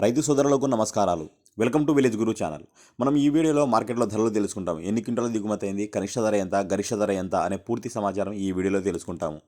రైతు సోదరులకు నమస్కారాలు. Welcome to village Guru channel. మనం ఈ వీడియోలో మార్కెట్లో ధరలు తెలుసుకుంటాం. ఎన్ని క్వింటాల దిగుమతి అయింది, కనిష్ట ధర ఎంత, గరిష్ట ధర ఎంత అనే పూర్తి సమాచారం ఈ వీడియోలో తెలుసుకుంటాము.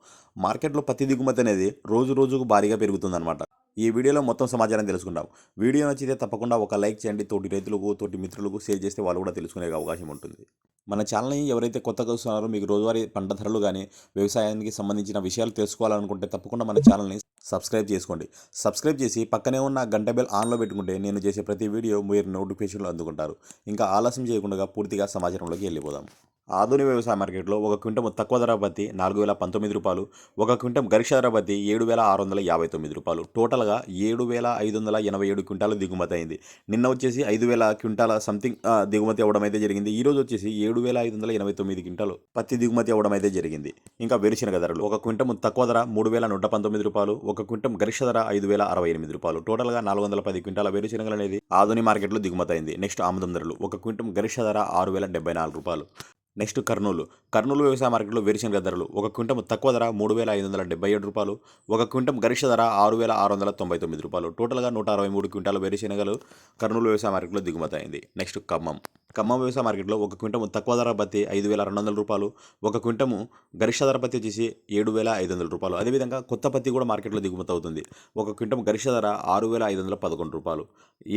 మార్కెట్లో పత్తి దిగుమతి అనేది రోజు రోజుకు భారీగా పెరుగుతుందన్నమాట. ఈ వీడియోలో మొత్తం సమాచారం తెలుసుకుంటాం. వీడియో నచ్చితే తప్పకుండా ఒక లైక్ చేయండి. తోటి రైతులకు, తోటి మిత్రులకు షేర్ చేస్తే వాళ్ళు కూడా తెలుసుకునే అవకాశం ఉంటుంది. మన ఛానల్ని ఎవరైతే కొత్తగా వస్తున్నారో మీకు రోజువారీ పంట ధరలు కానీ వ్యవసాయానికి సంబంధించిన విషయాలు తెలుసుకోవాలనుకుంటే తప్పకుండా మన ఛానల్ని సబ్స్క్రైబ్ చేసుకోండి. సబ్స్క్రైబ్ చేసి పక్కనే ఉన్న గంట బెల్ ఆన్లో పెట్టుకుంటే నేను చేసే ప్రతి వీడియో మీరు నోటిఫికేషన్లు అందుకుంటారు. ఇంకా ఆలస్యం చేయకుండా పూర్తిగా సమాచారంలోకి వెళ్ళిపోదాం. ఆధునిక వ్యవసాయ మార్కెట్లో ఒక క్వింటం తక్కువ ధర పత్తి 4019 రూపాయలు, ఒక క్వింటం గరిష్ట ధర పత్తి 7659 రూపాయలు. టోటల్గా 7587 క్వింటాలు దిగుమతి అయింది. నిన్న వచ్చేసి 5000 క్వింటాల సంథింగ్ దిగుమతి అవ్వడం అయితే జరిగింది. ఈ రోజు వచ్చేసి 7589 క్వింటాలు పత్తి దిగుమతి అవ్వడం అయితే జరిగింది. ఇంకా వేరుశనగ ధరలు ఒక క్వింటం తక్కువ ధర 3119 రూపాయలు, ఒక క్వింటం గరిష్ట ధర 5068 రూపాయలు. టోటల్గా 410 క్వింటాల వేరుశనగలు అనేది ఆధునిక మార్కెట్లో దిగుమతి అయింది. నెక్స్ట్ ఆముదం ధరలు ఒక క్వింటం గరిష్ట ధర 6074 రూపాయలు. నెక్స్ట్ కర్నూలు వ్యవసాయ మార్కెట్లో వేరుశనగ ధరలు ఒక క్వింటం తక్కువ ధర 3577 రూపాయలు, ఒక క్వింటం గరిష్ట ధర 6699 రూపాయలు. టోటల్గా 163 క్వింటాల వేరుశనగలు కర్నూలు వ్యవసాయ మార్కెట్లో దిగుమతి అయింది. నెక్స్ట్ ఖమ్మం వ్యవసాయ మార్కెట్లో ఒక క్వింటం తక్కువ ధర పత్తి 5200 రూపాయలు, ఒక క్వింటము గరిష్ట ధర పత్తి వచ్చేసి 7500 రూపాయలు. అదేవిధంగా కొత్త పత్తి కూడా మార్కెట్లో దిగుమతి అవుతుంది. ఒక క్వింటం గరిష్ట ధర 6511 రూపాయలు.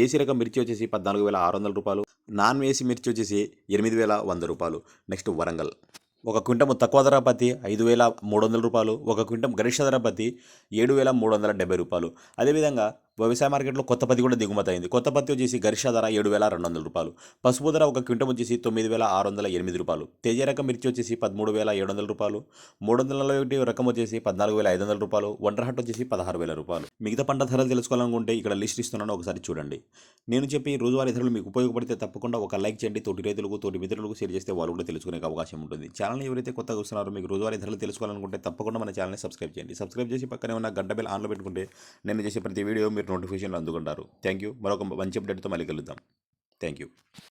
ఏసీ రకం మిర్చి వచ్చేసి 14600 రూపాయలు, నాన్ ఏసీ మిర్చి వచ్చేసి 8100 రూపాయలు. నెక్స్ట్ వరంగల్ ఒక క్వింటం తక్కువ ధర పత్తి 5300 రూపాయలు, ఒక క్వింటం గరిష్ట ధర పత్తి 7370 రూపాయలు. అదేవిధంగా వ్యవసాయ మార్కెట్లో కొత్త పత్తి కూడా దిగుమతి అయింది. కొత్త పత్తి వచ్చేసి గరిష్ట ధర 7200 రూపాయలు. పసుపు ధర ఒక క్వింటం వచ్చేసి 9608 రూపాయలు. తేజ రకం మిర్చి వచ్చేసి 13700 రూపాయలు, 341 రకం వచ్చేసి 14500 రూపాయలు, వంటరహట్ వచ్చేసి 16000 రూపాయలు. మిగతా పంట ధరలు తెలుసుకోవాలనుకుంటే ఇక్కడ లిస్ట్ ఇస్తున్నాను, ఒకసారి చూడండి. నేను చెప్పి రోజువారీ ధరలు మీకు ఉపయోగపడితే తప్పకుండా ఒక లైక్ చేయండి. తోటి రైతులకు, తోటి మిత్రులకు షేర్ చేస్తే వాళ్ళు కూడా తెలుసుకునే అవకాశం ఉంటుంది. ఛానల్ని ఎవరైతే కొత్తగా వస్తున్నారో మీకు రోజువారీ ధరలు తెలుసుకోవాలనుకుంటే తప్పకుండా మన ఛానల్ని సబ్స్క్రైబ్ చేయండి. సబ్స్క్రైబ్ చేసి పక్కనే ఉన్న గంట బెల్ ఆన్లో పెట్టుకుంటే నేను చేసే ప్రతి వీడియో మీరు నోటిఫికేషన్లు అందుకుంటారు. Thank you. మరొక మంచి అప్డేట్తో మళ్ళీ కలుద్దాం. Thank you.